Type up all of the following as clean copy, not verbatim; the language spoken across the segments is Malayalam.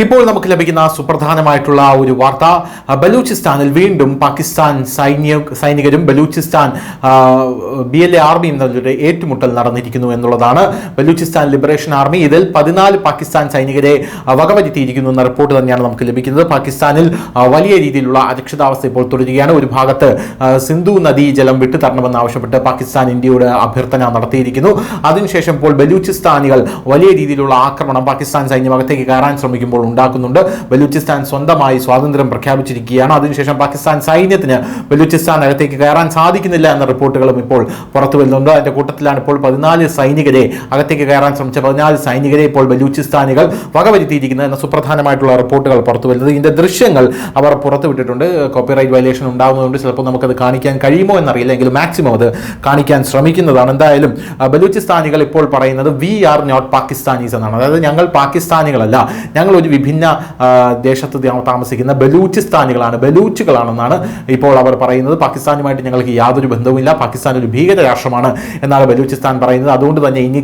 ഇപ്പോൾ നമുക്ക് ലഭിക്കുന്ന സുപ്രധാനമായിട്ടുള്ള ഒരു വാർത്ത, ബലൂചിസ്ഥാനിൽ വീണ്ടും പാകിസ്ഥാൻ സൈനികരും ബലൂചിസ്ഥാൻ BLA ആർമിയും തമ്മിലുള്ള ഏറ്റുമുട്ടൽ നടന്നിരിക്കുന്നു എന്നുള്ളതാണ്. ബലൂചിസ്ഥാൻ ലിബറേഷൻ ആർമി ഇതിൽ 14 പാകിസ്ഥാൻ സൈനികരെ വകവരുത്തിയിരിക്കുന്നു എന്ന റിപ്പോർട്ട് തന്നെയാണ് നമുക്ക് ലഭിക്കുന്നത്. പാകിസ്ഥാനിൽ വലിയ രീതിയിലുള്ള അരക്ഷിതാവസ്ഥ ഇപ്പോൾ തുടരുകയാണ്. ഒരു ഭാഗത്ത് സിന്ധു നദീ ജലം വിട്ടുതരണമെന്ന് ആവശ്യപ്പെട്ട് പാകിസ്ഥാൻ ഇന്ത്യയോട് അഭ്യർത്ഥന നടത്തിയിരിക്കുന്നു. അതിനുശേഷം ഇപ്പോൾ ബലൂചിസ്ഥാനികൾ വലിയ രീതിയിലുള്ള ആക്രമണം പാകിസ്ഥാൻ സൈന്യം അകത്തേക്ക് കയറാൻ ശ്രമിക്കുമ്പോൾ ഉണ്ടാക്കുന്നുണ്ട്. ബലൂചിസ്ഥാൻ സ്വന്തമായി സ്വാതന്ത്ര്യം പ്രഖ്യാപിച്ചിരിക്കുകയാണ്. അതിനുശേഷം പാകിസ്ഥാൻ സൈന്യത്തിന് ബലൂചിസ്ഥാൻ അകത്തേക്ക് കയറാൻ സാധിക്കുന്നില്ല എന്ന റിപ്പോർട്ടുകളും ഇപ്പോൾ പുറത്തു വരുന്നുണ്ട്. അതിന്റെ കൂട്ടത്തിലാണ് ഇപ്പോൾ 14 സൈനികരെ അകത്തേക്ക് കയറാൻ ശ്രമിച്ച 14 സൈനികരെ ഇപ്പോൾ ബലൂചിസ്ഥാനികൾ വകവരുത്തിയിരിക്കുന്നത് എന്ന സുപ്രധാനമായിട്ടുള്ള റിപ്പോർട്ടുകൾ പുറത്തു വരുന്നത്. ഇതിന്റെ ദൃശ്യങ്ങൾ അവർ പുറത്തുവിട്ടിട്ടുണ്ട്. കോപ്പിറൈറ്റ് വയലേഷൻ ഉണ്ടാകുന്നതുകൊണ്ട് ചിലപ്പോൾ നമുക്കത് കാണിക്കാൻ കഴിയുമോ എന്നറിയില്ല, എങ്കിലും മാക്സിമം അത് കാണിക്കാൻ ശ്രമിക്കുന്നതാണ്. എന്തായാലും ബലൂചിസ്ഥാനികൾ ഇപ്പോൾ പറയുന്നത് വി ആർ നോട്ട് പാകിസ്ഥാനീസ് എന്നാണ്. അതായത് ഞങ്ങൾ പാകിസ്ഥാനികളല്ല, ഞങ്ങൾ ഒരു വിഭിന്ന ദേശത്ത് താമസിക്കുന്ന ബലൂചിസ്ഥാനികളാണ്, ബലൂച്ചുകളാണെന്നാണ് ഇപ്പോൾ അവർ പറയുന്നത്. പാകിസ്ഥാനുമായിട്ട് ഞങ്ങൾക്ക് യാതൊരു ബന്ധവുമില്ല, പാകിസ്ഥാൻ ഒരു ഭീകര രാഷ്ട്രമാണ് എന്നാണ് ബലൂചിസ്ഥാൻ പറയുന്നത്. അതുകൊണ്ട് തന്നെ ഇനി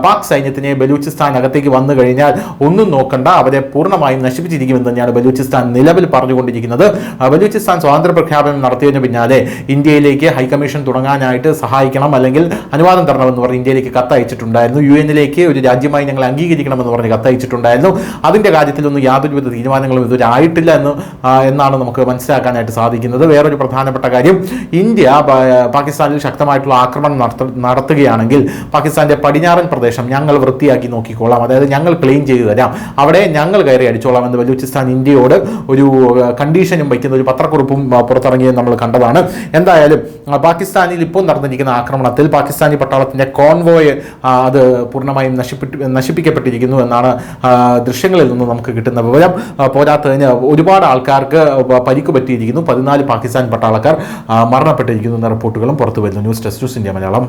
പാക് സൈന്യത്തിനെ ബലൂചിസ്ഥാൻ അകത്തേക്ക് വന്നു കഴിഞ്ഞാൽ ഒന്നും നോക്കണ്ട, അവരെ പൂർണ്ണമായും നശിപ്പിച്ചിരിക്കുമെന്ന് തന്നെയാണ് ബലൂചിസ്ഥാൻ നിലവിൽ പറഞ്ഞുകൊണ്ടിരിക്കുന്നത്. ബലൂചിസ്ഥാൻ സ്വാതന്ത്ര്യ പ്രഖ്യാപനം നടത്തിയതിന് പിന്നാലെ ഇന്ത്യയിലേക്ക് ഹൈക്കമ്മീഷൻ തുടങ്ങാനായിട്ട് സഹായിക്കണം, അല്ലെങ്കിൽ അനുവാദം തരണമെന്ന് പറഞ്ഞ് ഇന്ത്യയിലേക്ക് കത്തയച്ചിട്ടുണ്ടായിരുന്നു. UN ഒരു രാജ്യമായി ഞങ്ങൾ അംഗീകരിക്കണമെന്ന് പറഞ്ഞ് കത്തയച്ചിട്ടുണ്ടായിരുന്നു. അതിന്റെ കാര്യത്തിലൊന്നും യാതൊരുവിധ തീരുമാനങ്ങളും ഇതുവരെ ആയിട്ടില്ല എന്നാണ് നമുക്ക് മനസ്സിലാക്കാനായിട്ട് സാധിക്കുന്നത്. വേറൊരു പ്രധാനപ്പെട്ട കാര്യം, ഇന്ത്യ പാകിസ്ഥാനിൽ ശക്തമായിട്ടുള്ള ആക്രമണം നടത്തുകയാണെങ്കിൽ പാകിസ്ഥാന്റെ പടിഞ്ഞാറൻ പ്രദേശം ഞങ്ങൾ വൃത്തിയാക്കി നോക്കിക്കോളാം, അതായത് ഞങ്ങൾ ക്ലെയിം ചെയ്തു തരാം, അവിടെ ഞങ്ങൾ കയറി അടിച്ചോളാം എന്ന് ബലൂചിസ്ഥാൻ ഇന്ത്യയോട് ഒരു കണ്ടീഷനും വയ്ക്കുന്ന ഒരു പത്രക്കുറിപ്പും പുറത്തിറങ്ങിയത് നമ്മൾ കണ്ടതാണ്. എന്തായാലും പാകിസ്ഥാനിൽ ഇപ്പോൾ നടന്നിരിക്കുന്ന ആക്രമണത്തിൽ പാകിസ്ഥാനി പട്ടാളത്തിന്റെ കോൺവോയ് അത് പൂർണ്ണമായും നശിപ്പിക്കപ്പെട്ടിരിക്കുന്നു എന്നാണ് ദൃശ്യങ്ങളിൽ നിന്ന് നമുക്ക് കിട്ടുന്ന വിവരം. പോരാത്തതിന് ഒരുപാട് ആൾക്കാർക്ക് പരിക്ക് പറ്റിയിരിക്കുന്നു, 14 പാകിസ്ഥാൻ പട്ടാളക്കാർ മരണപ്പെട്ടിരിക്കുന്നു എന്ന റിപ്പോർട്ടുകളും പുറത്തു വരുന്നു. News desk news India Malayalam.